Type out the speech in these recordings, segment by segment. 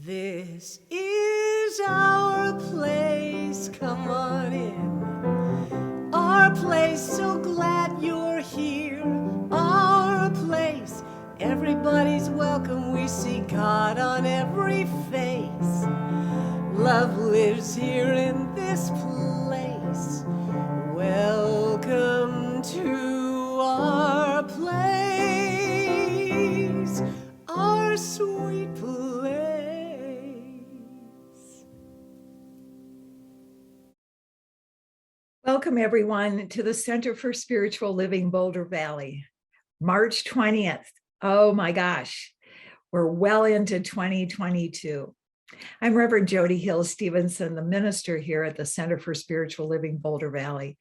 This is our place, come on in. Our place, so glad you're here. Our place, everybody's welcome. We see God on every face. Love lives here in this place. Welcome to our place, our sweet place. Welcome, everyone, to the Center for Spiritual Living, Boulder Valley. March 20th. Oh my gosh, we're well into 2022. I'm Reverend Jody Hill Stevenson, the minister here at the Center for Spiritual Living, Boulder Valley.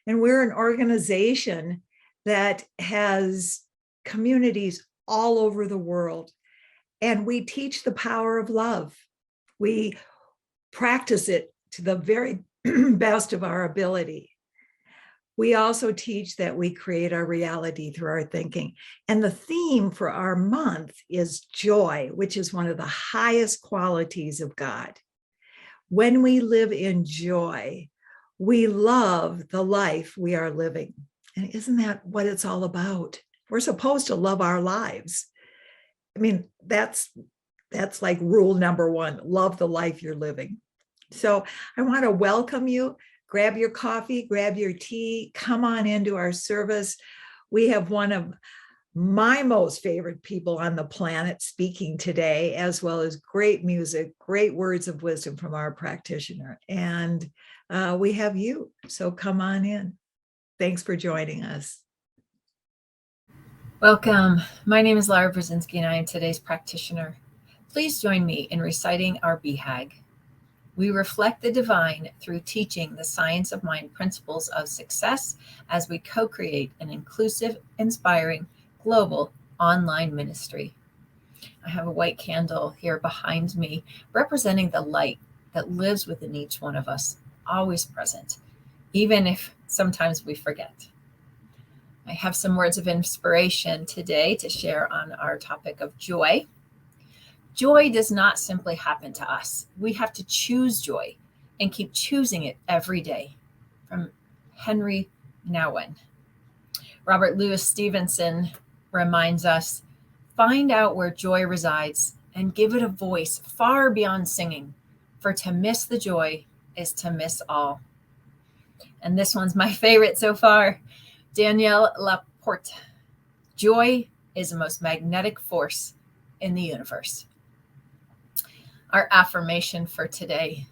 And we're an organization that has communities all over the world. And we teach the power of love. We practice it to the very best of our ability. We also teach that we create our reality through our thinking. And the theme for our month is joy, which is one of the highest qualities of God. When we live in joy, we love the life we are living. And isn't that what it's all about? We're supposed to love our lives. I mean, that's like rule number one, love the life you're living. So I want to welcome you. Grab your coffee, grab your tea, come on into our service. We have one of my most favorite people on the planet speaking today, as well as great music, great words of wisdom from our practitioner. And we have you, so come on in. Thanks for joining us. Welcome. My name is Laura Brzezinski, and I am today's practitioner. Please join me in reciting our BHAG. We reflect the divine through teaching the science of mind principles of success as we co-create an inclusive, inspiring, global online ministry. I have a white candle here behind me representing the light that lives within each one of us, always present, even if sometimes we forget. I have some words of inspiration today to share on our topic of joy. Joy does not simply happen to us. We have to choose joy and keep choosing it every day. From Henry Nouwen. Robert Louis Stevenson reminds us, find out where joy resides and give it a voice far beyond singing, for to miss the joy is to miss all. And this one's my favorite so far, Danielle Laporte. Joy is the most magnetic force in the universe. Our affirmation for today.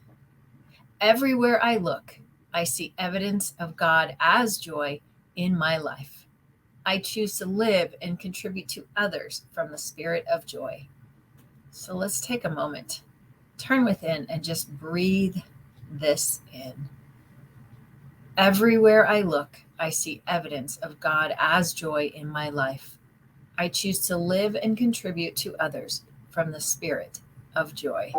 Everywhere I look, I see evidence of God as joy in my life. I choose to live and contribute to others from the spirit of joy. So let's take a moment, turn within, and just breathe this in. Everywhere I look, I see evidence of God as joy in my life. I choose to live and contribute to others from the spirit of joy.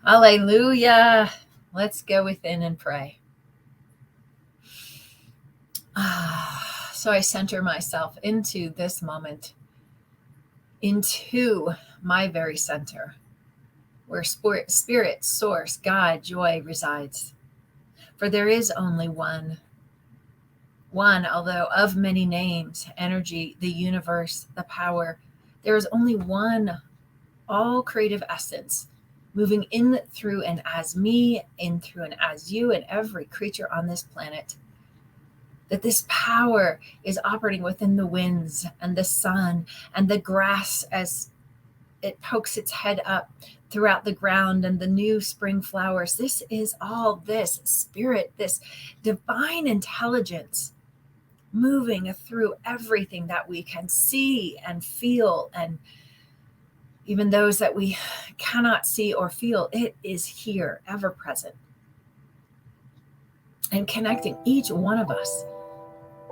Hallelujah. Let's go within and pray. So I center myself into this moment, into my very center, where spirit, source, God, joy resides. For there is only one, although of many names, energy, the universe, the power. There is only one, all creative essence, moving in, through, and as me, in, through, and as you, and every creature on this planet. That this power is operating within the winds and the sun and the grass as it pokes its head up throughout the ground and the new spring flowers. This is all this spirit, this divine intelligence moving through everything that we can see and feel, and even those that we cannot see or feel. It is here, ever present, and connecting each one of us.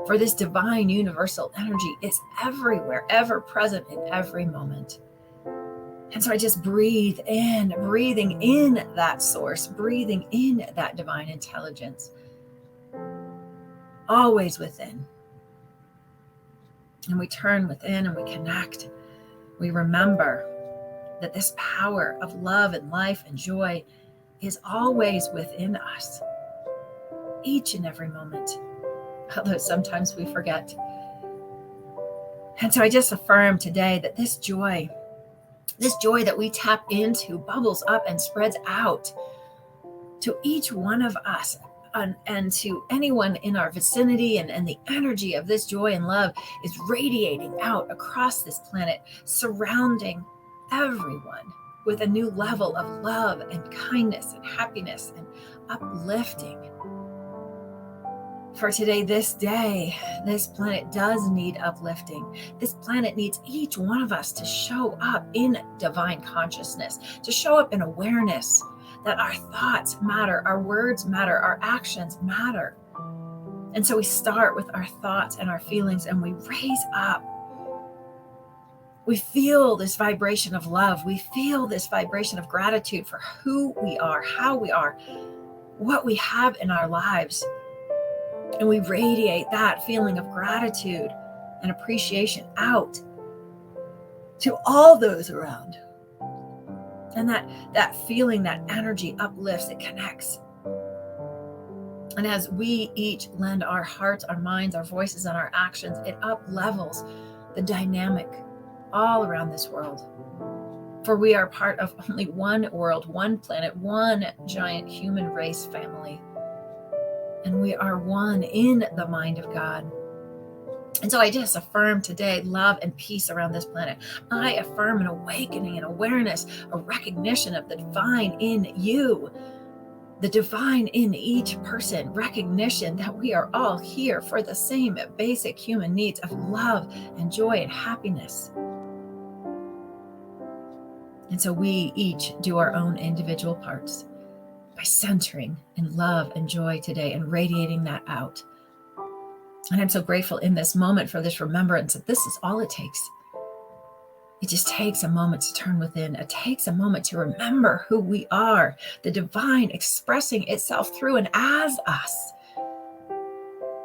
For this divine universal energy is everywhere, ever present in every moment. And so I just breathe in, breathing in that source, breathing in that divine intelligence, always within. And we turn within and we connect. We remember that this power of love and life and joy is always within us, each and every moment, although sometimes we forget. And so I just affirm today that this joy that we tap into bubbles up and spreads out to each one of us and to anyone in our vicinity, and the energy of this joy and love is radiating out across this planet, surrounding everyone with a new level of love and kindness and happiness and uplifting. For today, this day, this planet does need uplifting. This planet needs each one of us to show up in divine consciousness, to show up in awareness that our thoughts matter, our words matter, our actions matter. And so we start with our thoughts and our feelings, and we raise up. We feel this vibration of love. We feel this vibration of gratitude for who we are, how we are, what we have in our lives. And we radiate that feeling of gratitude and appreciation out to all those around. And that feeling, that energy uplifts, it connects. And as we each lend our hearts, our minds, our voices, and our actions, it up-levels the dynamic all around this world. For we are part of only one world, one planet, one giant human race family. And we are one in the mind of God. And so I just affirm today love and peace around this planet. I affirm an awakening, an awareness, a recognition of the divine in you, the divine in each person, recognition that we are all here for the same basic human needs of love and joy and happiness. And so we each do our own individual parts by centering in love and joy today and radiating that out. And I'm so grateful in this moment for this remembrance that this is all it takes. It just takes a moment to turn within. It takes a moment to remember who we are, the divine expressing itself through and as us.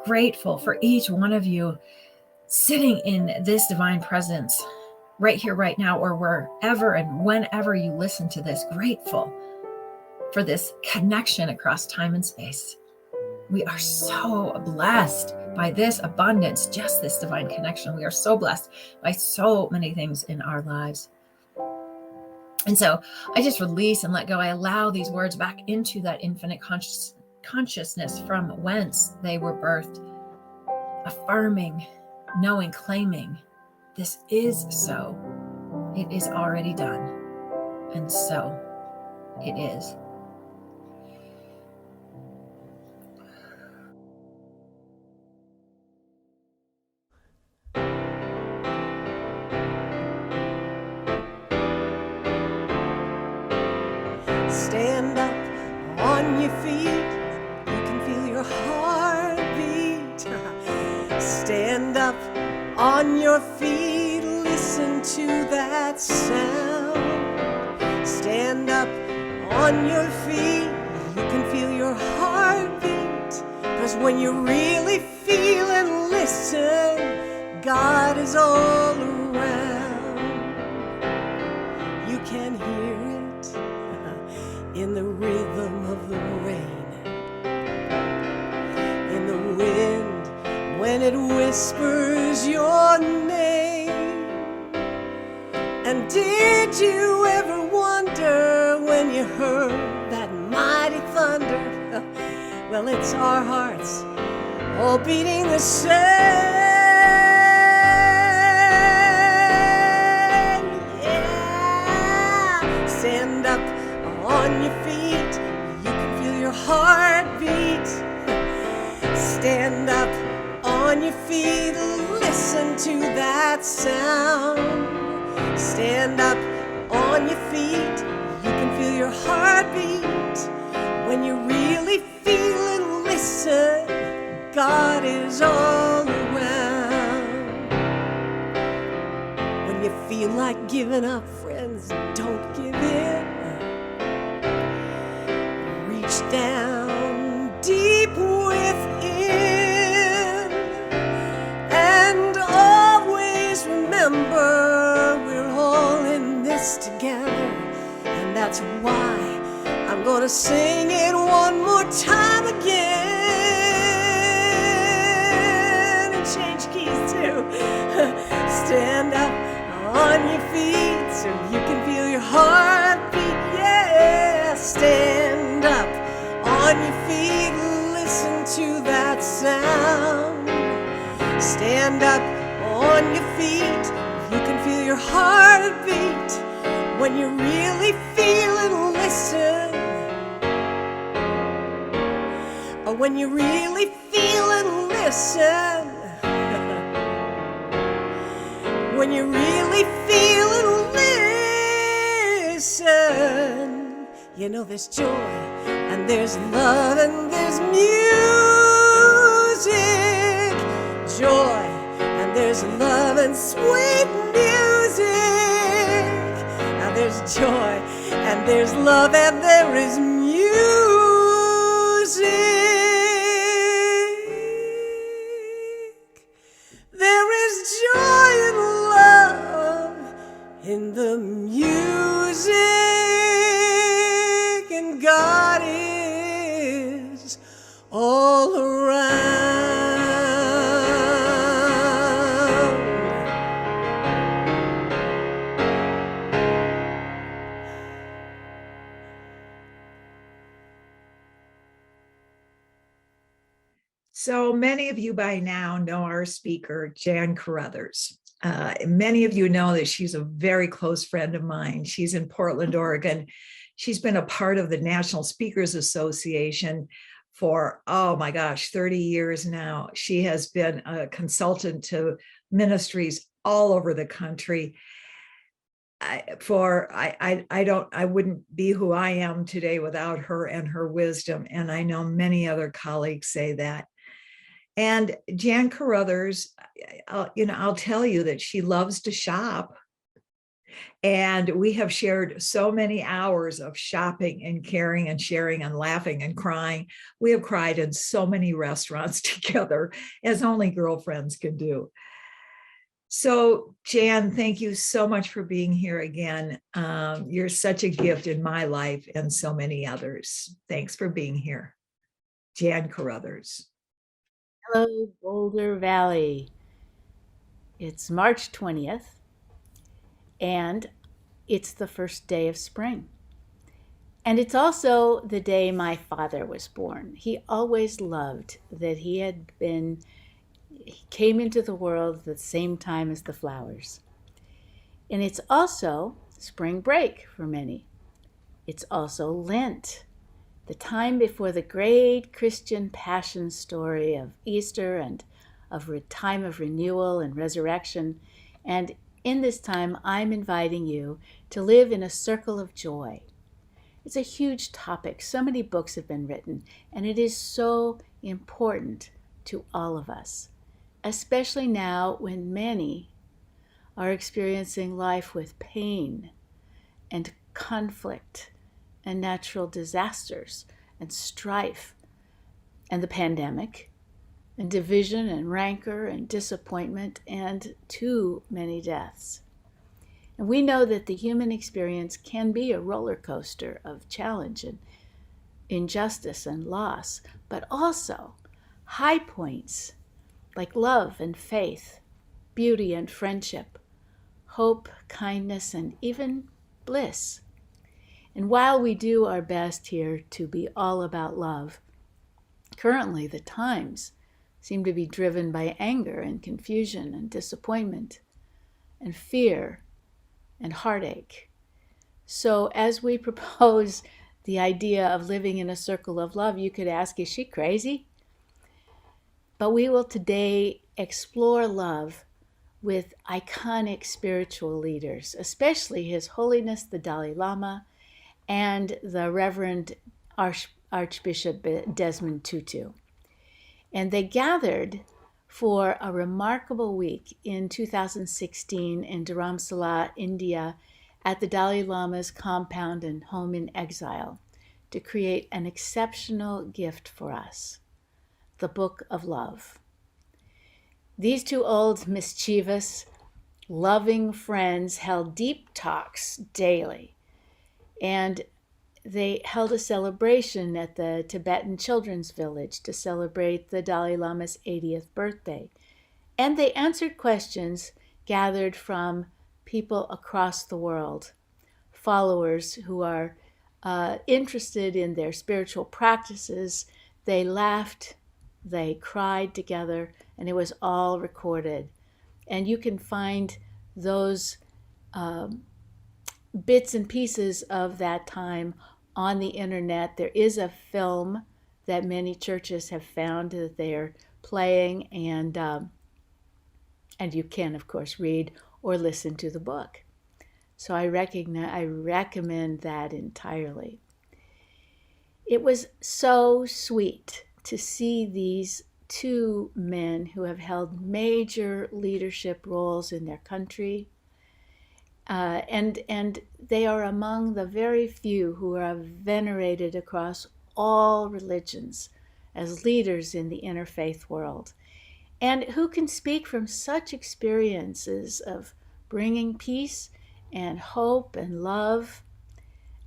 Grateful for each one of you sitting in this divine presence right here, right now, or wherever and whenever you listen to this. Grateful for this connection across time and space. We are so blessed by this abundance, just this divine connection. We are so blessed by so many things in our lives. And so I just release and let go. I allow these words back into that infinite consciousness from whence they were birthed, affirming, knowing, claiming, this is so. It is already done, and so it is. Stand up on your feet. You can feel your heartbeat. Stand up on your feet. Listen to that sound. Stand up on your feet. You can feel your heartbeat. 'Cause when you really feel and listen, God is all around. You can hear it in the rhythm of the rain, in the wind when it whispers your name. And did you ever wonder when you heard that mighty thunder? Well, it's our hearts all beating the same. Yeah, stand up on your feet. You can feel your heartbeat. Stand up on your feet. Listen to that sound. Stand up on your feet. You can feel your heartbeat. When you really feel and listen, God is all around. When you feel like giving up, friends, don't give in. Reach down deep within, and always remember we're all in this together. And that's why I'm gonna sing it one more time again, and change keys too. Stand up on your feet so you can feel your heartbeat. Yeah, stand up on your feet. Listen to that sound. Stand up on your feet. You can feel your heartbeat. When you really feel and listen, or when you really feel and listen, when you really feel and listen, you know there's joy and there's love and there's music. Joy and there's love and sweet music. Now there's joy and there's love and there is music. There is joy and love in the music, and God is all around. So many of you by now know our speaker, Jan Carothers. Many of you know that she's a very close friend of mine. She's in Portland, Oregon. She's been a part of the National Speakers Association for, oh my gosh, 30 years now. She has been a consultant to ministries all over the country. I wouldn't be who I am today without her and her wisdom. And I know many other colleagues say that. And Jan Carothers, I'll tell you that she loves to shop. And we have shared so many hours of shopping and caring and sharing and laughing and crying. We have cried in so many restaurants together, as only girlfriends can do. So, Jan, thank you so much for being here again. You're such a gift in my life and so many others. Thanks for being here. Jan Carothers. Hello, Boulder Valley. It's March 20th, and it's the first day of spring. And it's also the day my father was born. He always loved that he came into the world at the same time as the flowers. And it's also spring break for many. It's also Lent, the time before the great Christian passion story of Easter and of a time of renewal and resurrection. And in this time, I'm inviting you to live in a circle of joy. It's a huge topic. So many books have been written, and it is so important to all of us, especially now when many are experiencing life with pain and conflict and natural disasters and strife and the pandemic and division and rancor and disappointment and too many deaths. And we know that the human experience can be a roller coaster of challenge and injustice and loss, but also high points like love and faith, beauty and friendship, hope, kindness, and even bliss. And while we do our best here to be all about love, currently the times seem to be driven by anger and confusion and disappointment and fear and heartache. So as we propose the idea of living in a circle of love, you could ask, is she crazy? But we will today explore love with iconic spiritual leaders, especially His Holiness the Dalai Lama and the Reverend Archbishop Desmond Tutu. And they gathered for a remarkable week in 2016 in Dharamsala, India, at the Dalai Lama's compound and home in exile to create an exceptional gift for us, the Book of Love. These two old, mischievous, loving friends held deep talks daily, and they held a celebration at the Tibetan Children's Village to celebrate the Dalai Lama's 80th birthday. And they answered questions gathered from people across the world, followers who are interested in their spiritual practices. They laughed, they cried together, and it was all recorded. And you can find those bits and pieces of that time on the internet. There is a film that many churches have found that they are playing, and you can, of course, read or listen to the book. So I recommend that entirely. It was so sweet to see these two men who have held major leadership roles in their country. And they are among the very few who are venerated across all religions as leaders in the interfaith world, and who can speak from such experiences of bringing peace and hope and love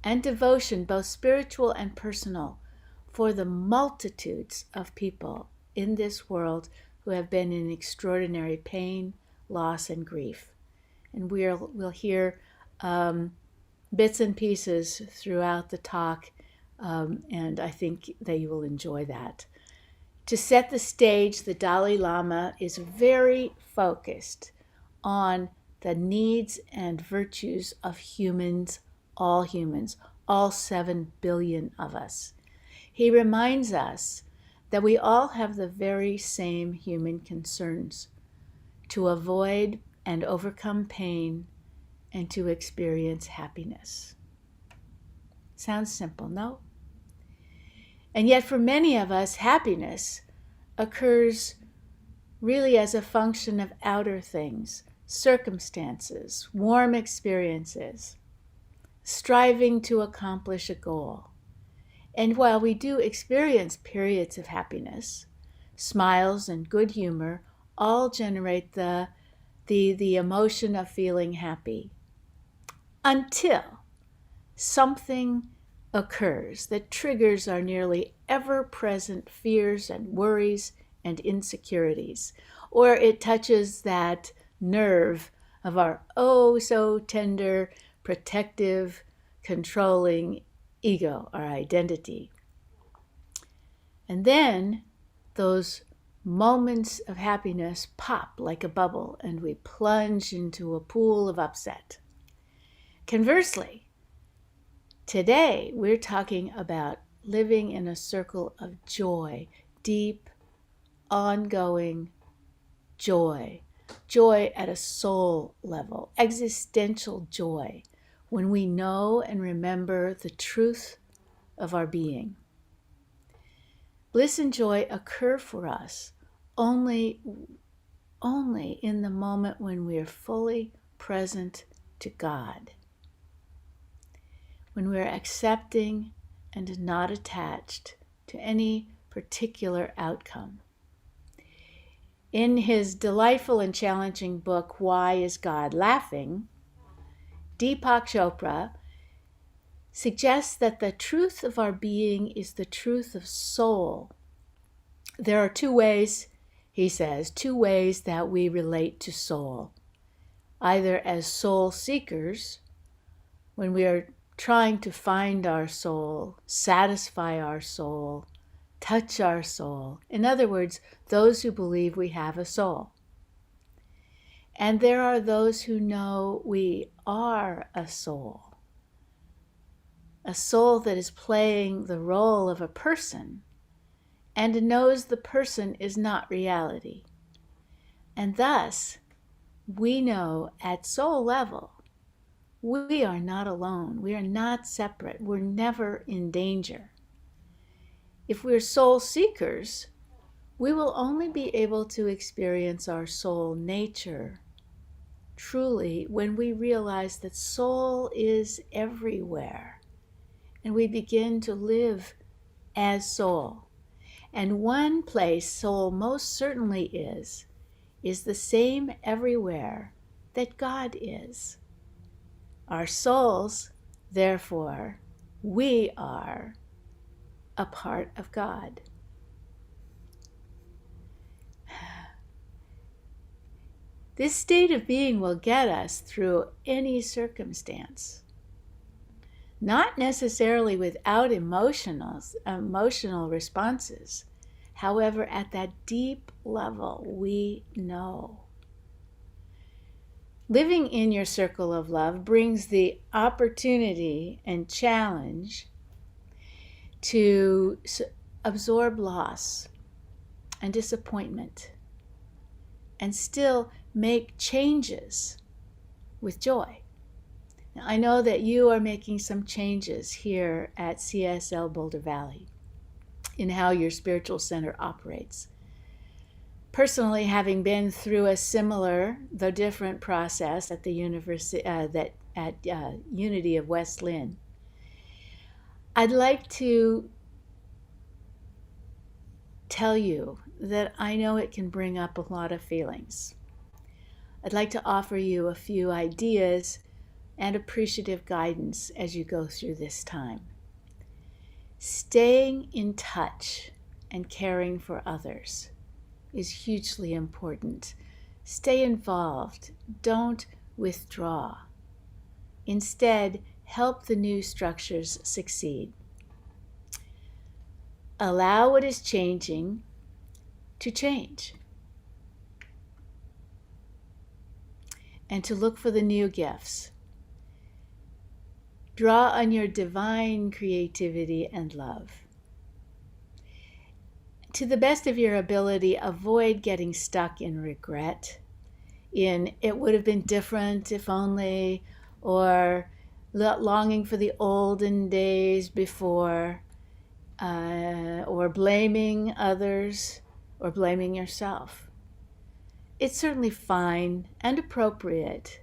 and devotion, both spiritual and personal, for the multitudes of people in this world who have been in extraordinary pain, loss, and grief. And we'll hear bits and pieces throughout the talk, and I think that you will enjoy that. To set the stage, the Dalai Lama is very focused on the needs and virtues of humans, all 7 billion of us. He reminds us that we all have the very same human concerns: to avoid and overcome pain, and to experience happiness. Sounds simple, no? And yet for many of us, happiness occurs really as a function of outer things, circumstances, warm experiences, striving to accomplish a goal. And while we do experience periods of happiness, smiles and good humor all generate the emotion of feeling happy, until something occurs that triggers our nearly ever-present fears and worries and insecurities, or it touches that nerve of our oh so tender, protective, controlling ego, our identity. And then those moments of happiness pop like a bubble and we plunge into a pool of upset. Conversely, today we're talking about living in a circle of joy, deep, ongoing joy, joy at a soul level, existential joy, when we know and remember the truth of our being. Bliss and joy occur for us only in the moment when we are fully present to God, when we're accepting and not attached to any particular outcome. In his delightful and challenging book, Why is God Laughing?, Deepak Chopra suggests that the truth of our being is the truth of soul. There are two ways, he says, that we relate to soul. Either as soul seekers, when we are trying to find our soul, satisfy our soul, touch our soul. In other words, those who believe we have a soul. And there are those who know we are a soul that is playing the role of a person and knows the person is not reality. And thus, we know at soul level, we are not alone. We are not separate. We're never in danger. If we're soul seekers, we will only be able to experience our soul nature truly when we realize that soul is everywhere and we begin to live as soul. And one place soul most certainly is the same everywhere that God is. Our souls, therefore, we are a part of God. This state of being will get us through any circumstance. Not necessarily without emotional responses. However, at that deep level, we know. Living in your circle of love brings the opportunity and challenge to absorb loss and disappointment and still make changes with joy. Now, I know that you are making some changes here at CSL Boulder Valley in how your spiritual center operates. Personally, having been through a similar, though different process at the university, Unity of West Lynn, I'd like to tell you that I know it can bring up a lot of feelings. I'd like to offer you a few ideas and appreciative guidance as you go through this time. Staying in touch and caring for others is hugely important. Stay involved. Don't withdraw. Instead, help the new structures succeed. Allow what is changing to change. And to look for the new gifts. Draw on your divine creativity and love. To the best of your ability, avoid getting stuck in regret, in it would have been different if only, or longing for the olden days before, or blaming others or blaming yourself. It's certainly fine and appropriate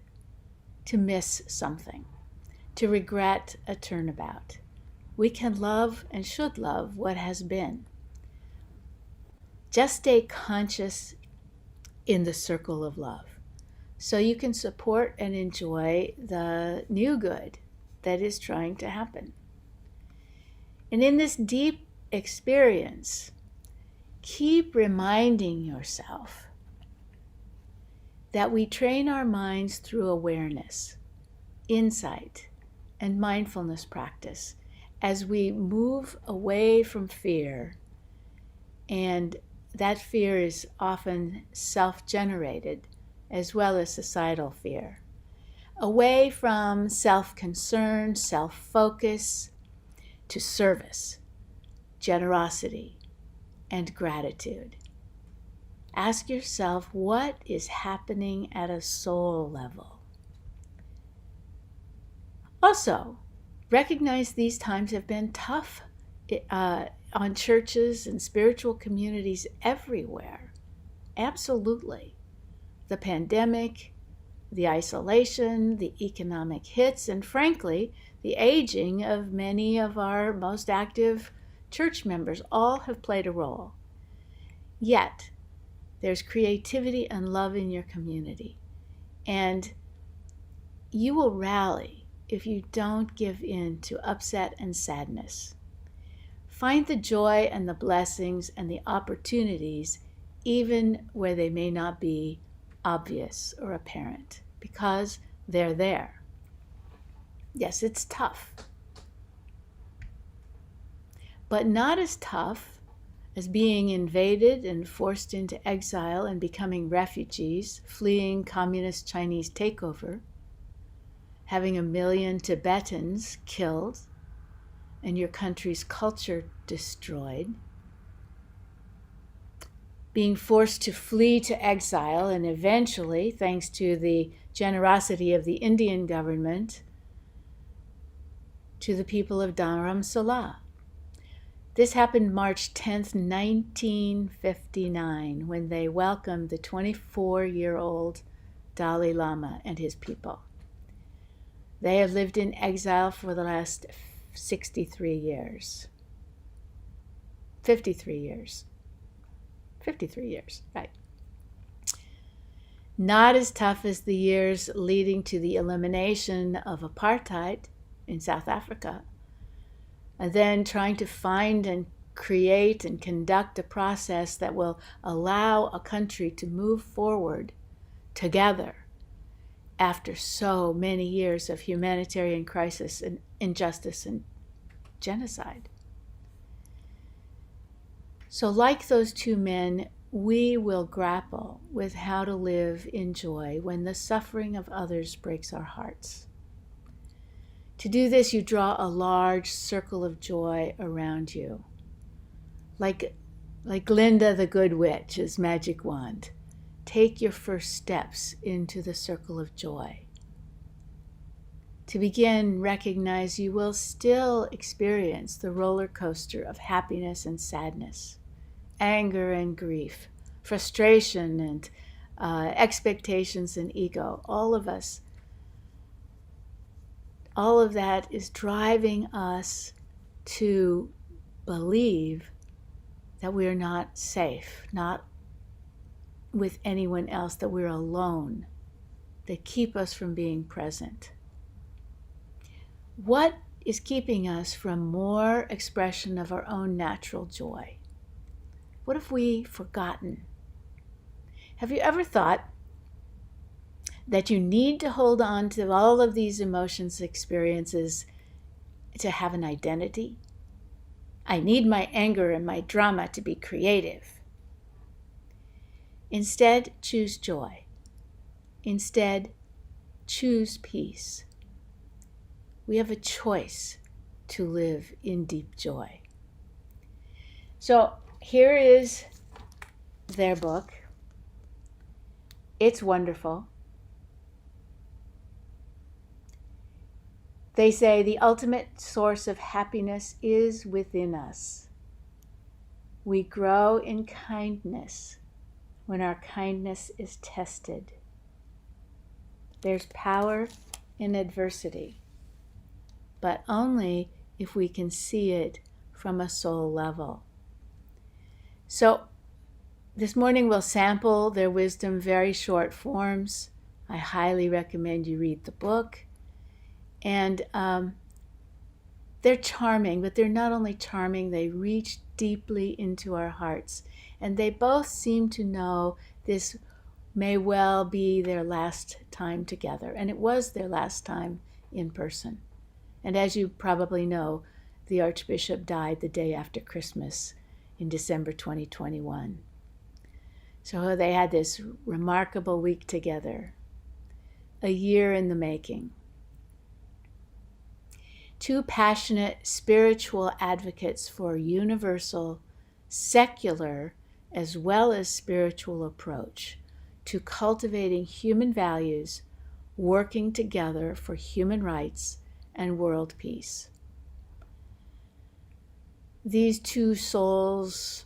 to miss something, to regret a turnabout. We can love and should love what has been. Just stay conscious in the circle of love so you can support and enjoy the new good that is trying to happen. And in this deep experience, keep reminding yourself that we train our minds through awareness, insight, and mindfulness practice as we move away from fear and that fear is often self-generated as well as societal fear. Away from self-concern, self-focus, to service, generosity, and gratitude. Ask yourself, what is happening at a soul level? Also, recognize these times have been tough on churches and spiritual communities everywhere. Absolutely. The pandemic, the isolation, the economic hits, and frankly, the aging of many of our most active church members all have played a role. Yet, there's creativity and love in your community. And you will rally if you don't give in to upset and sadness. Find the joy and the blessings and the opportunities even where they may not be obvious or apparent, because they're there. Yes, it's tough, but not as tough as being invaded and forced into exile and becoming refugees, fleeing communist Chinese takeover, having 1 million Tibetans killed, and your country's culture destroyed, being forced to flee to exile, and eventually, thanks to the generosity of the Indian government, to the people of Dharamsala. This happened March 10th, 1959, when they welcomed the 24-year-old Dalai Lama and his people. They have lived in exile for the last 63 years. 53 years. 53 years, right. Not as tough as the years leading to the elimination of apartheid in South Africa, and then trying to find and create and conduct a process that will allow a country to move forward together after so many years of humanitarian crisis and injustice and genocide. So like those two men, we will grapple with how to live in joy when the suffering of others breaks our hearts. To do this, you draw a large circle of joy around you, like Glinda the Good Witch's magic wand. Take your first steps into the circle of joy. To begin, recognize you will still experience the roller coaster of happiness and sadness, anger and grief, frustration and expectations and ego. All of us. All of that is driving us to believe that we are not safe, not with anyone else, that we're alone, that keep us from being present. What is keeping us from more expression of our own natural joy? What have we forgotten? Have you ever thought that you need to hold on to all of these emotions, experiences to have an identity? I need my anger and my drama to be creative. Instead, choose joy. Instead, choose peace. We have a choice to live in deep joy. So here is their book. It's wonderful. They say the ultimate source of happiness is within us. We grow in kindness when our kindness is tested. There's power in adversity, but only if we can see it from a soul level. So this morning we'll sample their wisdom, very short forms. I highly recommend you read the book. And they're charming, but they're not only charming, they reach deeply into our hearts. And they both seem to know this may well be their last time together. And it was their last time in person. And as you probably know, the Archbishop died the day after Christmas in December 2021. So they had this remarkable week together, a year in the making. Two passionate spiritual advocates for a universal, secular, as well as spiritual approach to cultivating human values, working together for human rights and world peace. These two souls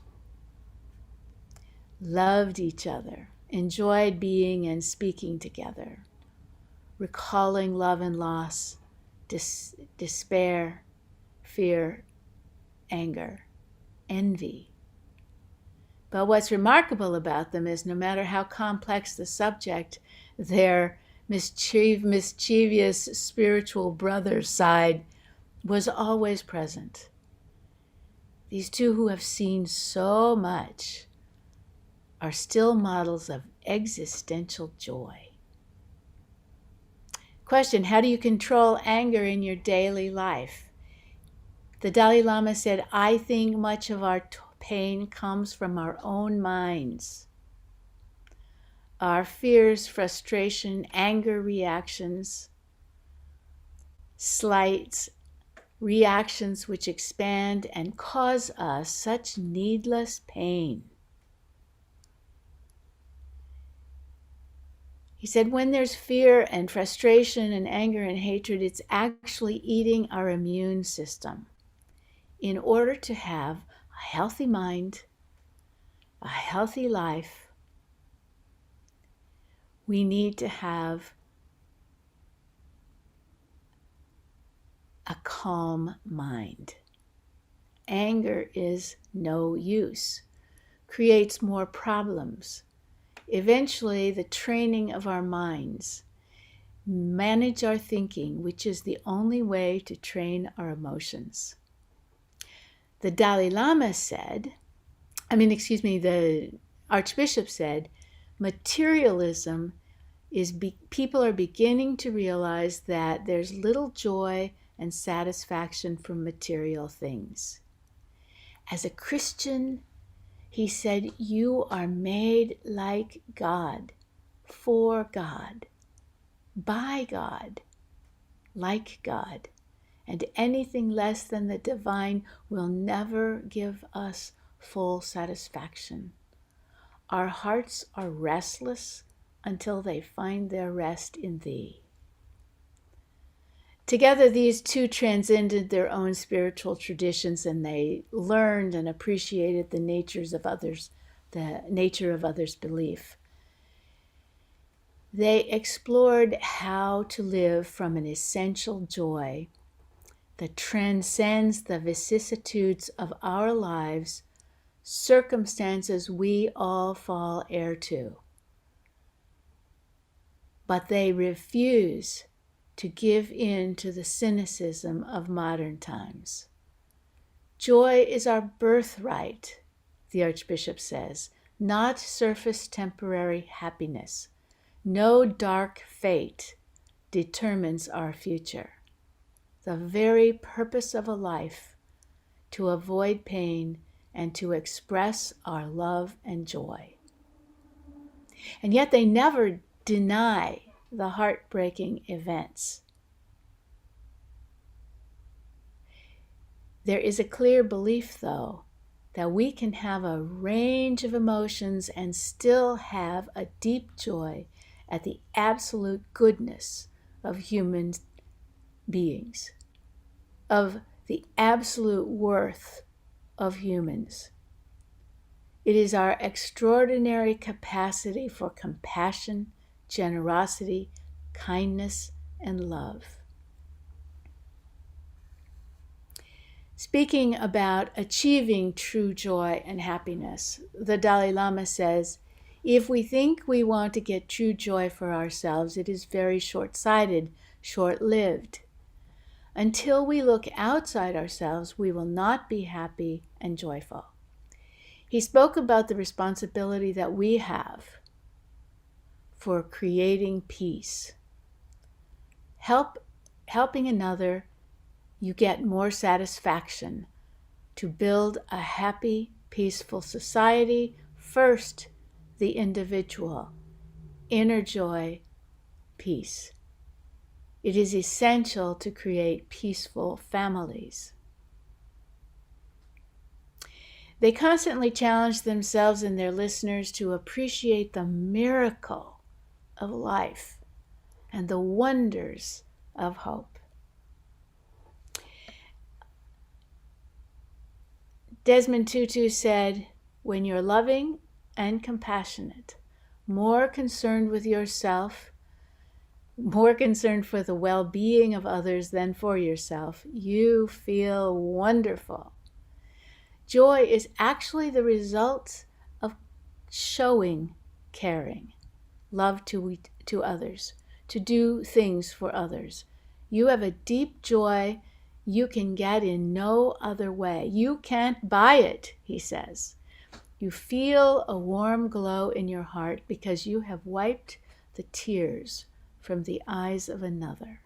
loved each other, enjoyed being and speaking together, recalling love and loss, despair, fear, anger, envy. But what's remarkable about them is no matter how complex the subject, their mischievous spiritual brother side was always present. These two who have seen so much are still models of existential joy. Question: how do you control anger in your daily life? The Dalai Lama said, I think much of our pain comes from our own minds. Our fears, frustration, anger reactions, slights, reactions which expand and cause us such needless pain. He said, when there's fear and frustration and anger and hatred, it's actually eating our immune system. In order to have a healthy mind, a healthy life, we need to have a calm mind. Anger is no use, creates more problems. Eventually, the training of our minds, manage our thinking, which is the only way to train our emotions. The Dalai Lama said, the Archbishop said, materialism is people are beginning to realize that there's little joy and satisfaction from material things. As a Christian, he said, you are made like God, for God, by God, like God. And anything less than the divine will never give us full satisfaction. Our hearts are restless until they find their rest in thee. Together, these two transcended their own spiritual traditions, and they learned and appreciated the nature of others' belief. They explored how to live from an essential joy that transcends the vicissitudes of our lives, circumstances we all fall heir to. But they refuse to give in to the cynicism of modern times. Joy is our birthright, the Archbishop says, not surface temporary happiness. No dark fate determines our future. The very purpose of a life, to avoid pain and to express our love and joy. And yet they never deny the heartbreaking events. There is a clear belief, though, that we can have a range of emotions and still have a deep joy at the absolute goodness of human beings, of the absolute worth of humans. It is our extraordinary capacity for compassion, generosity, kindness, and love. Speaking about achieving true joy and happiness, the Dalai Lama says, if we think we want to get true joy for ourselves, it is very short-sighted, short-lived. Until we look outside ourselves, we will not be happy and joyful. He spoke about the responsibility that we have for creating peace. Helping another, you get more satisfaction to build a happy, peaceful society. First, the individual, inner joy, peace. It is essential to create peaceful families. They constantly challenge themselves and their listeners to appreciate the miracle of life and the wonders of hope. Desmond Tutu said, "When you're loving and compassionate, more concerned with yourself, more concerned for the well-being of others than for yourself, you feel wonderful." Joy is actually the result of showing caring, love to others, to do things for others. You have a deep joy you can get in no other way. You can't buy it, he says. You feel a warm glow in your heart because you have wiped the tears from the eyes of another.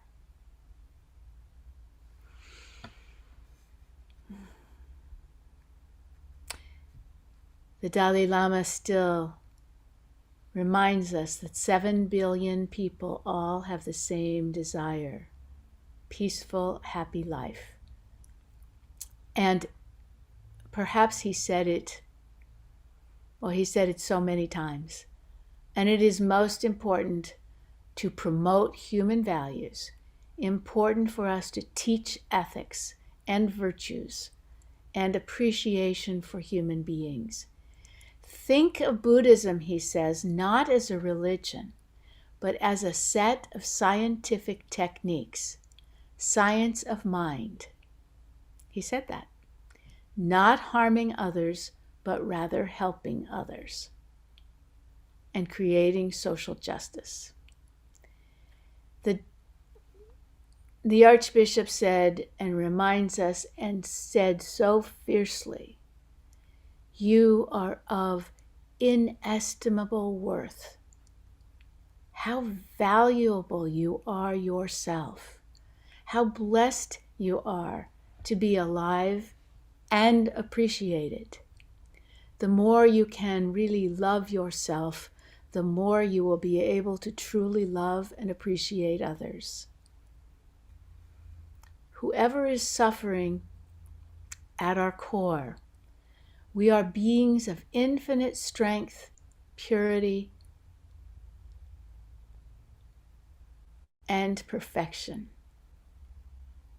The Dalai Lama still reminds us that 7 billion people all have the same desire: peaceful, happy life. And perhaps he said it so many times. And it is most important to promote human values, important for us to teach ethics and virtues and appreciation for human beings. Think of Buddhism, he says, not as a religion, but as a set of scientific techniques, science of mind. He said that. Not harming others, but rather helping others and creating social justice. The Archbishop said and reminds us and said so fiercely, "You are of inestimable worth. How valuable you are yourself. How blessed you are to be alive and appreciated. The more you can really love yourself, the more you will be able to truly love and appreciate others." Whoever is suffering, at our core, we are beings of infinite strength, purity, and perfection.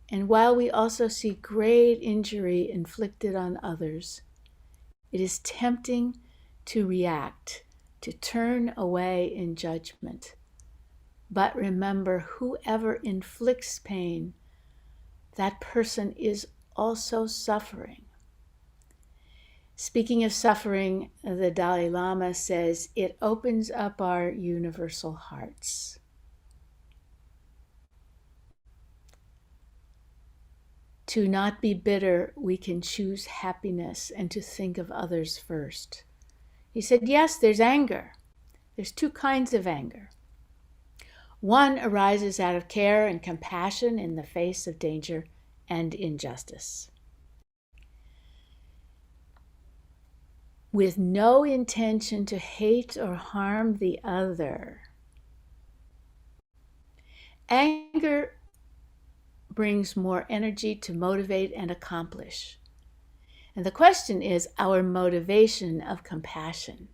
And while we also see great injury inflicted on others, it is tempting to react, to turn away in judgment. But remember, whoever inflicts pain, that person is also suffering. Speaking of suffering, the Dalai Lama says it opens up our universal hearts. To not be bitter, we can choose happiness and to think of others first. He said, yes, there's anger. There's 2 kinds of anger. One arises out of care and compassion in the face of danger and injustice, with no intention to hate or harm the other. Anger brings more energy to motivate and accomplish. And the question is our motivation of compassion.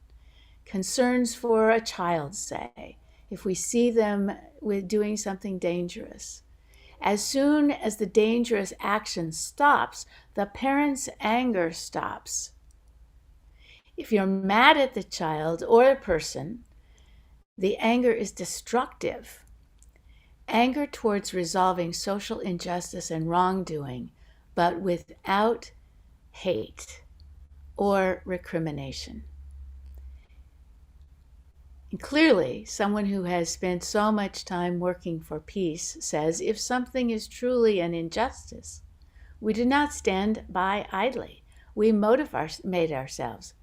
Concerns for a child, say, if we see them with doing something dangerous. As soon as the dangerous action stops, the parent's anger stops. If you're mad at the child or a person, the anger is destructive. Anger towards resolving social injustice and wrongdoing, but without hate or recrimination. And clearly, someone who has spent so much time working for peace says if something is truly an injustice, we do not stand by idly. We motivate ourselves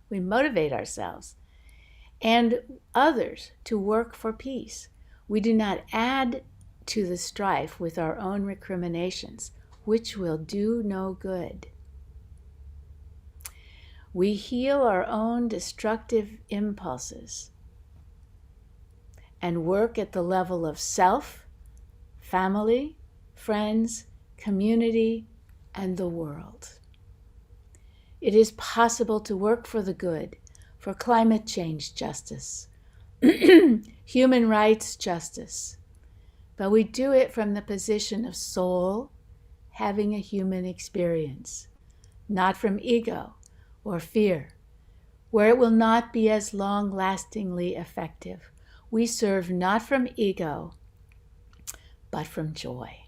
and others to work for peace. We do not add to the strife with our own recriminations, which will do no good. We heal our own destructive impulses and work at the level of self, family, friends, community, and the world. It is possible to work for the good, for climate change justice, human rights justice, but we do it from the position of soul having a human experience, not from ego or fear, where it will not be as long-lastingly effective. We serve not from ego, but from joy.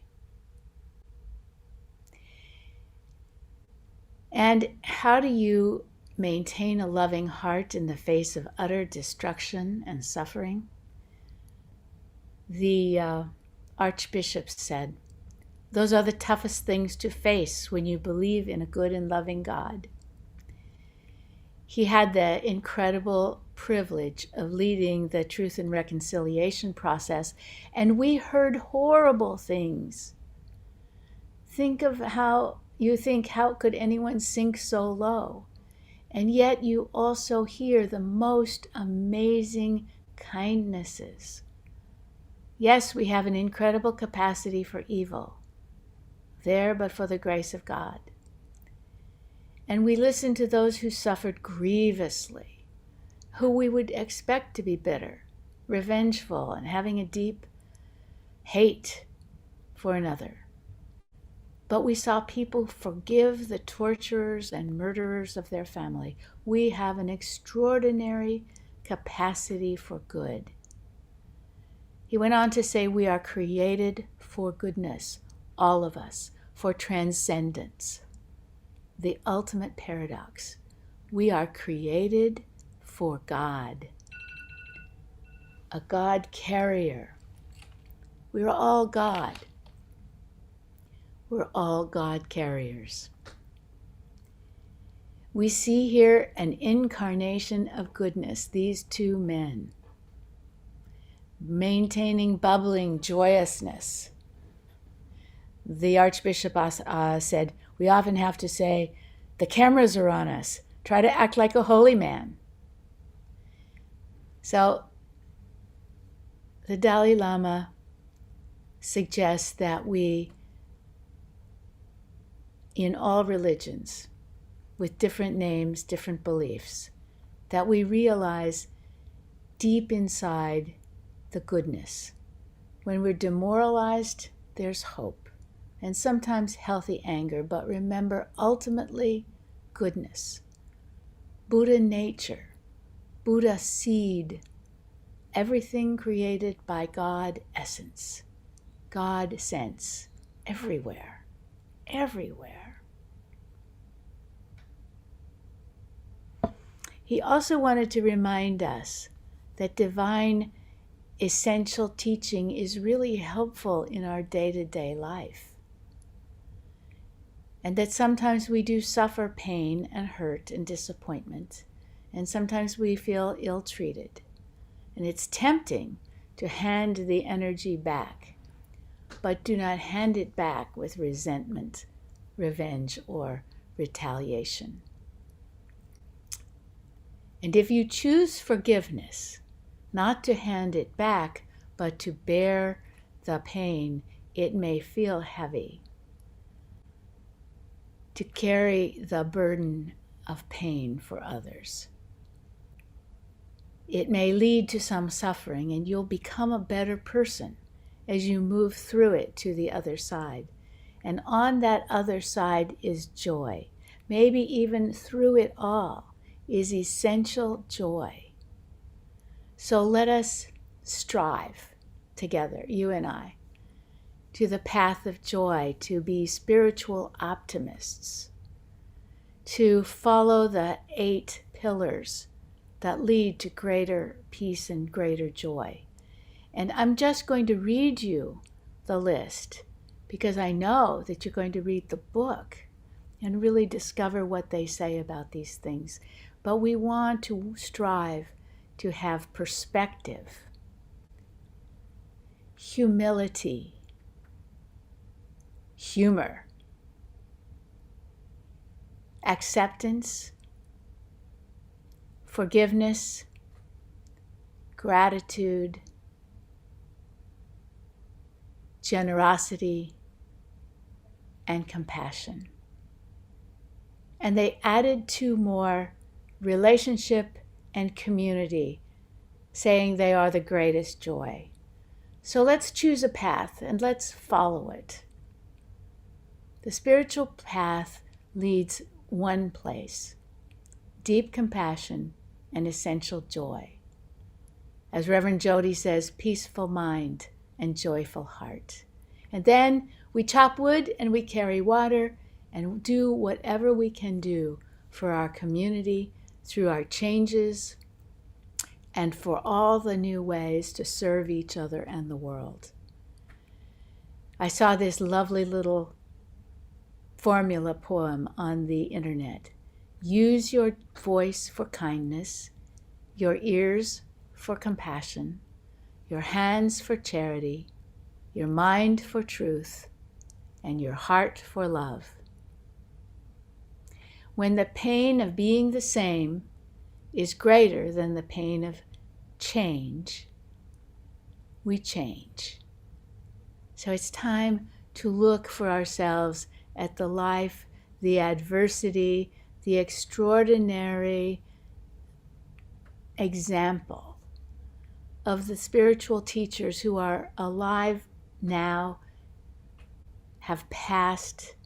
And how do you maintain a loving heart in the face of utter destruction and suffering? The Archbishop said, "Those are the toughest things to face when you believe in a good and loving God." He had the incredible privilege of leading the Truth and Reconciliation process, and we heard horrible things. Think of how could anyone sink so low? And yet you also hear the most amazing kindnesses. Yes, we have an incredible capacity for evil, there but for the grace of God. And we listen to those who suffered grievously, who we would expect to be bitter, revengeful, and having a deep hate for another. But we saw people forgive the torturers and murderers of their family. We have an extraordinary capacity for good. He went on to say, we are created for goodness, all of us, for transcendence. The ultimate paradox. We are created for God, a God carrier. We're all God. We're all God carriers. We see here an incarnation of goodness, these two men, maintaining bubbling joyousness. The Archbishop said, we often have to say, the cameras are on us. Try to act like a holy man. So the Dalai Lama suggests that we, in all religions, with different names, different beliefs, that we realize deep inside the goodness. When we're demoralized, there's hope, and sometimes healthy anger, but remember, ultimately, goodness. Buddha nature, Buddha seed, everything created by God essence, God sense, everywhere, everywhere. He also wanted to remind us that divine essential teaching is really helpful in our day-to-day life. And that sometimes we do suffer pain and hurt and disappointment, and sometimes we feel ill-treated. And it's tempting to hand the energy back, but do not hand it back with resentment, revenge, or retaliation. And if you choose forgiveness, not to hand it back, but to bear the pain, it may feel heavy. To carry the burden of pain for others. It may lead to some suffering, and you'll become a better person as you move through it to the other side. And on that other side is joy. Maybe even through it all is essential joy. So let us strive together, you and I, to the path of joy, to be spiritual optimists, to follow the 8 pillars that lead to greater peace and greater joy. And I'm just going to read you the list because I know that you're going to read the book and really discover what they say about these things. But we want to strive to have perspective, humility, humor, acceptance, forgiveness, gratitude, generosity, and compassion. And they added 2 more, relationship and community, saying they are the greatest joy. So let's choose a path and let's follow it. The spiritual path leads one place: deep compassion and essential joy. As Reverend Jody says, peaceful mind and joyful heart. And then we chop wood and we carry water and do whatever we can do for our community through our changes and for all the new ways to serve each other and the world. I saw this lovely little formula poem on the internet. Use your voice for kindness, your ears for compassion, your hands for charity, your mind for truth, and your heart for love. When the pain of being the same is greater than the pain of change, we change. So it's time to look for ourselves at the life, the adversity, the extraordinary example of the spiritual teachers who are alive now, have passed,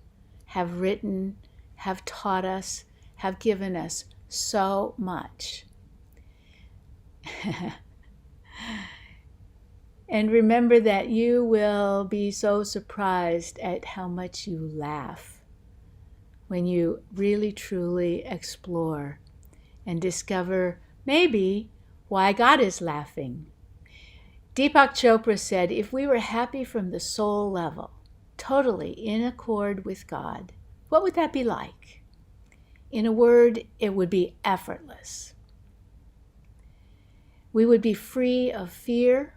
have written, have taught us, have given us so much. And remember that you will be so surprised at how much you laugh when you really truly explore and discover maybe why God is laughing. Deepak Chopra said, if we were happy from the soul level, totally in accord with God, what would that be like? In a word, it would be effortless. We would be free of fear,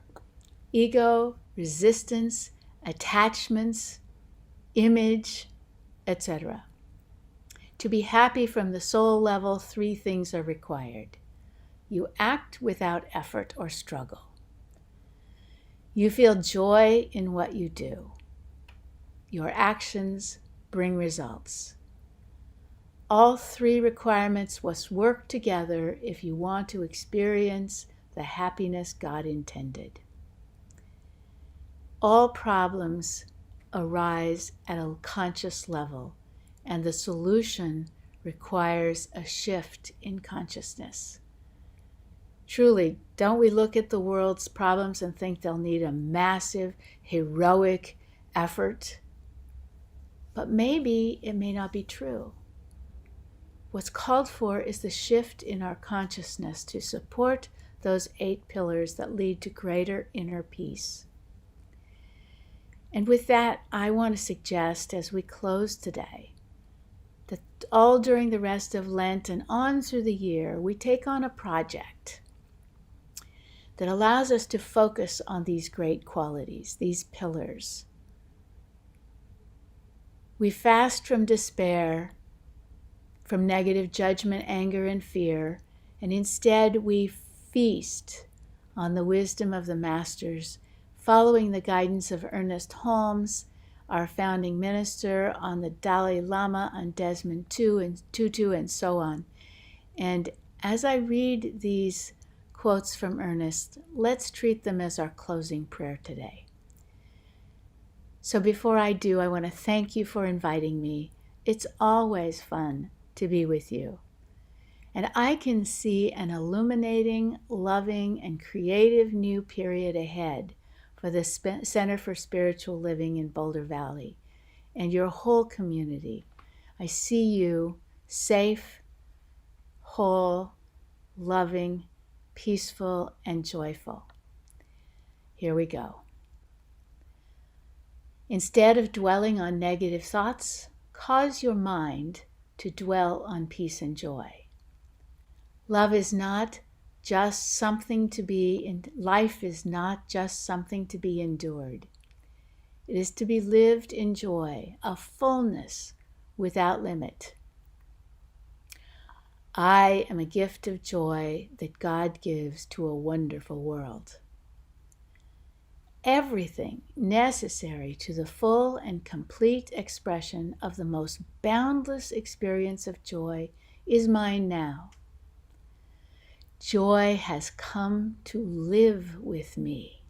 ego, resistance, attachments, image, etc. To be happy from the soul level, 3 things are required. You act without effort or struggle. You feel joy in what you do. Your actions bring results. All 3 requirements must work together if you want to experience the happiness God intended. All problems arise at a conscious level, and the solution requires a shift in consciousness. Truly, don't we look at the world's problems and think they'll need a massive, heroic effort? But maybe it may not be true. What's called for is the shift in our consciousness to support those 8 pillars that lead to greater inner peace. And with that, I want to suggest as we close today that all during the rest of Lent and on through the year, we take on a project that allows us to focus on these great qualities, these pillars. We fast from despair, from negative judgment, anger, and fear, and instead we feast on the wisdom of the masters, following the guidance of Ernest Holmes, our founding minister, on the Dalai Lama, on Desmond Tutu, and so on. And as I read these quotes from Ernest, let's treat them as our closing prayer today. So before I do, I want to thank you for inviting me. It's always fun to be with you. And I can see an illuminating, loving, and creative new period ahead for the Center for Spiritual Living in Boulder Valley and your whole community. I see you safe, whole, loving, peaceful, and joyful. Here we go. Instead of dwelling on negative thoughts, cause your mind to dwell on peace and joy. Love is not just something to be, life is not just something to be endured. It is to be lived in joy, a fullness without limit. I am a gift of joy that God gives to a wonderful world. Everything necessary to the full and complete expression of the most boundless experience of joy is mine now. Joy has come to live with me.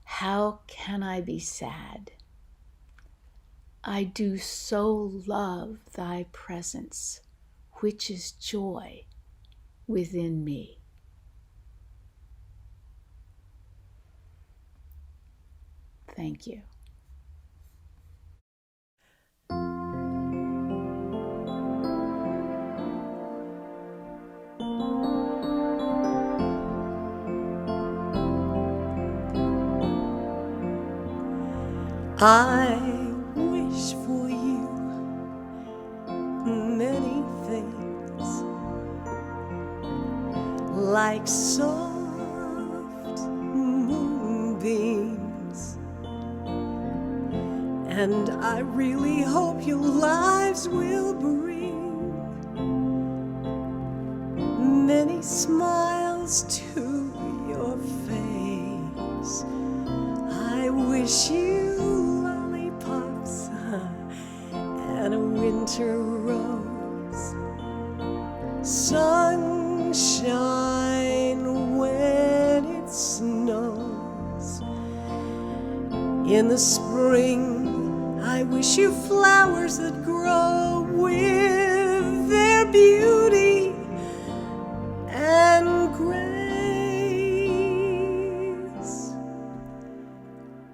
How can I be sad? I do so love thy presence, which is joy within me. Thank you. I wish for you many things, like soft moonbeams, and I really hope your lives will bring many smiles to your face. I wish you lollipops and a winter rose, sunshine when it snows. In the spring, I wish you flowers that grow with their beauty and grace.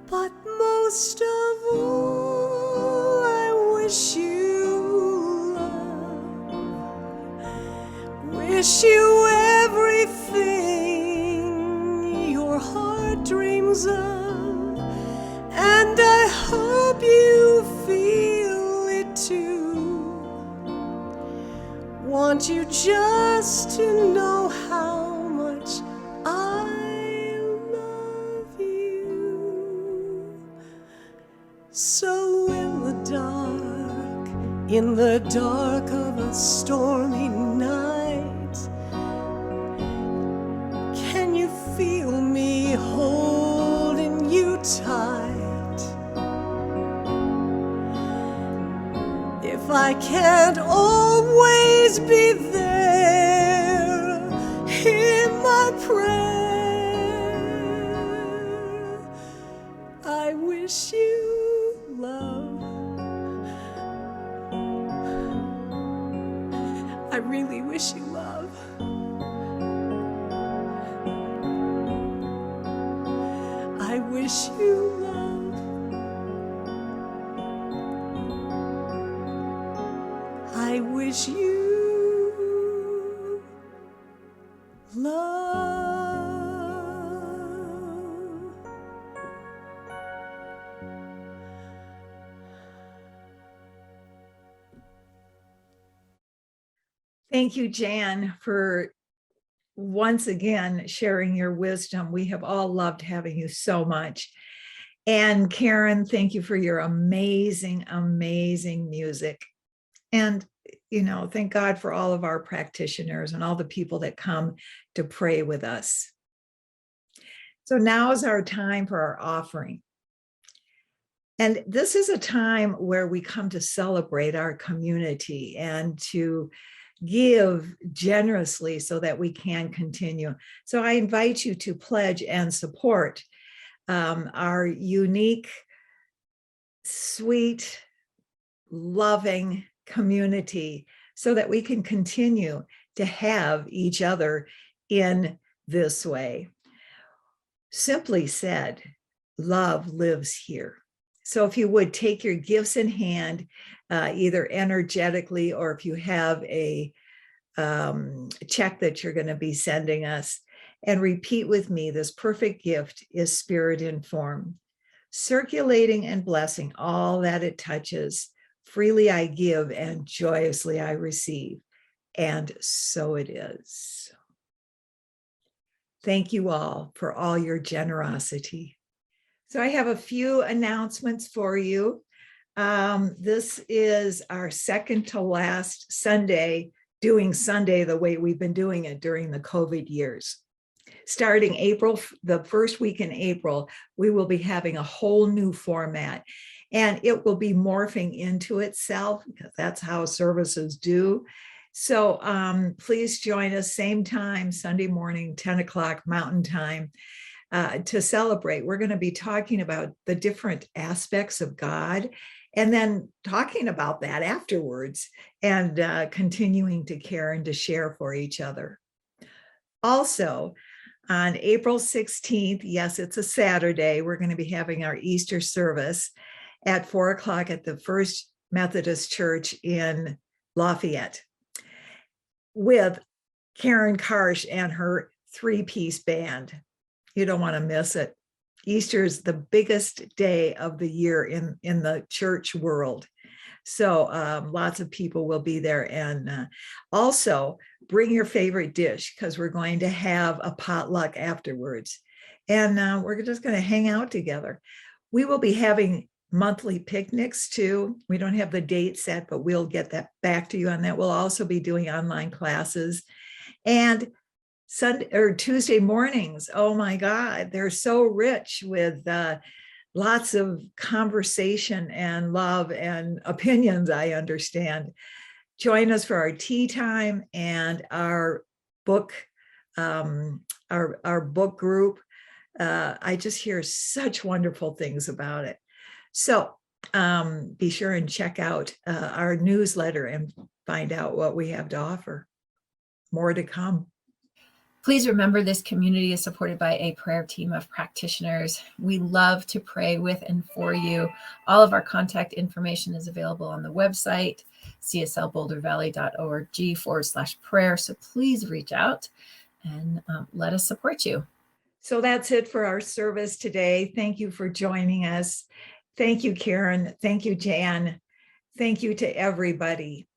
But most of all, I wish you love, wish you everything your heart dreams of, and I hope you feel it too. Want you just to know how much I love you. So in the dark of a stormy night, can you feel me holding you tight? If I can't always be there, hear my prayer. I wish you love. I really wish you love. I wish you love. I wish you love. Thank you, Jan, for once again sharing your wisdom. We have all loved having you so much. And Karen, thank you for your amazing, amazing music. And, thank God for all of our practitioners and all the people that come to pray with us. So now is our time for our offering. And this is a time where we come to celebrate our community and to give generously so that we can continue. So I invite you to pledge and support our unique, sweet, loving community so that we can continue to have each other in this way. Simply said, love lives here. So if you would take your gifts in hand, either energetically or if you have a check that you're going to be sending us, and repeat with me, this perfect gift is spirit in form, circulating and blessing all that it touches. Freely I give and joyously I receive. And so it is. Thank you all for all your generosity. So I have a few announcements for you. This is our second to last Sunday, doing Sunday the way we've been doing it during the COVID years. Starting April, the first week in April, we will be having a whole new format, and it will be morphing into itself because that's how services do. So please join us same time, Sunday morning, 10 o'clock Mountain Time, to celebrate. We're going to be talking about the different aspects of God, and then talking about that afterwards, and continuing to care and to share for each other. Also, on April 16th, yes, it's a Saturday, we're going to be having our Easter service at 4 o'clock at the First Methodist Church in Lafayette with Karen Karsh and her 3-piece band. You don't want to miss it. Easter is the biggest day of the year in the church world. So lots of people will be there. And also bring your favorite dish, because we're going to have a potluck afterwards. And we're just going to hang out together. We will be having monthly picnics too. We don't have the date set, but we'll get that back to you on that. We'll also be doing online classes. And Sunday or Tuesday mornings, oh my God, they're so rich with lots of conversation and love and opinions, I understand. Join us for our tea time and our book, our book group. I just hear such wonderful things about it. So be sure and check out our newsletter and find out what we have to offer. More to come. Please remember, this community is supported by a prayer team of practitioners. We love to pray with and for you. All of our contact information is available on the website, cslbouldervalley.org/prayer. So please reach out and let us support you. So that's it for our service today. Thank you for joining us. Thank you, Karen. Thank you, Jan. Thank you to everybody.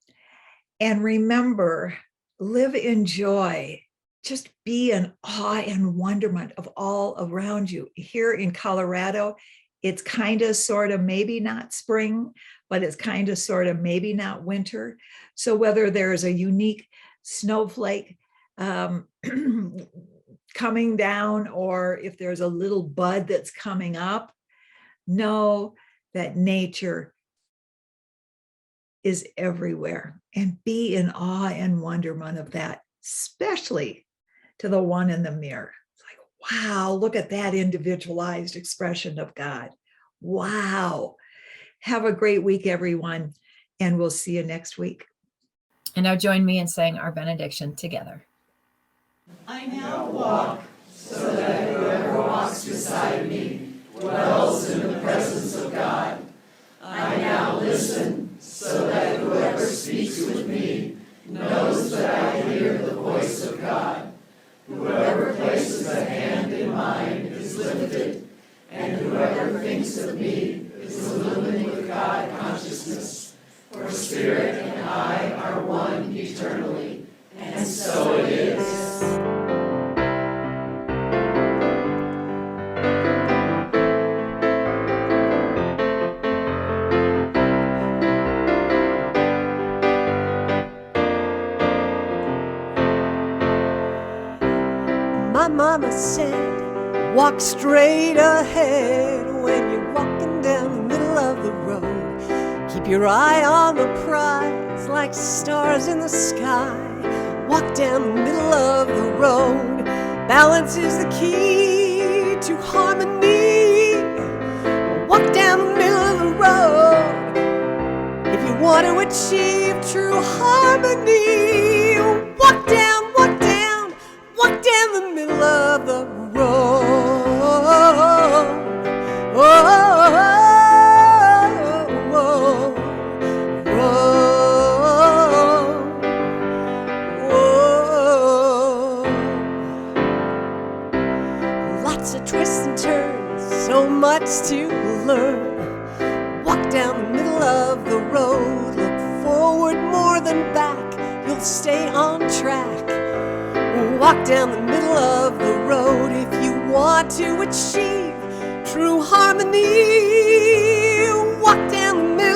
And remember, live in joy. Just be in awe and wonderment of all around you. Here in Colorado, it's kind of, sort of, maybe not spring, but it's kind of, sort of, maybe not winter. So whether there's a unique snowflake coming down, or if there's a little bud that's coming up, know that nature is everywhere, and be in awe and wonderment of that, especially to the one in the mirror. It's like, wow, look at that individualized expression of God. Wow. Have a great week, everyone, and we'll see you next week. And now join me in saying our benediction together. I now walk so that whoever walks beside me dwells in the presence of God. I now listen so that whoever speaks with me knows that I hear the voice of God. Whoever places a hand in mine is lifted, and whoever thinks of me is illumined with God consciousness. For Spirit and I are one eternally, and so it is. My mama said, walk straight ahead when you're walking down the middle of the road. Keep your eye on the prize like stars in the sky. Walk down the middle of the road. Balance is the key to harmony. Walk down the middle of the road if you want to achieve true harmony. Walk down the middle of the road. Lots of twists and turns, so much to learn. Walk down the middle of the road. Look forward more than back. You'll stay on track. Walk down the middle of the road if you want to achieve true harmony. Walk down the middle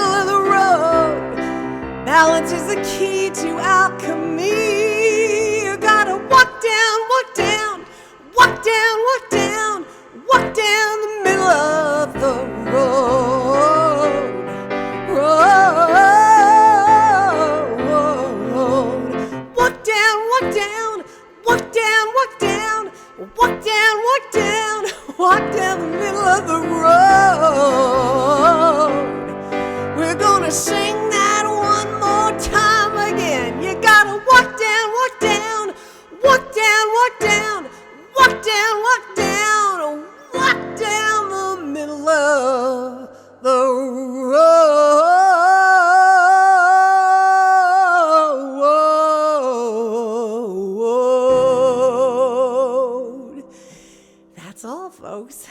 gotta sing that one more time again. You gotta walk down, walk down, walk down, walk down, walk down, walk down, walk down the middle of the road. That's all, folks.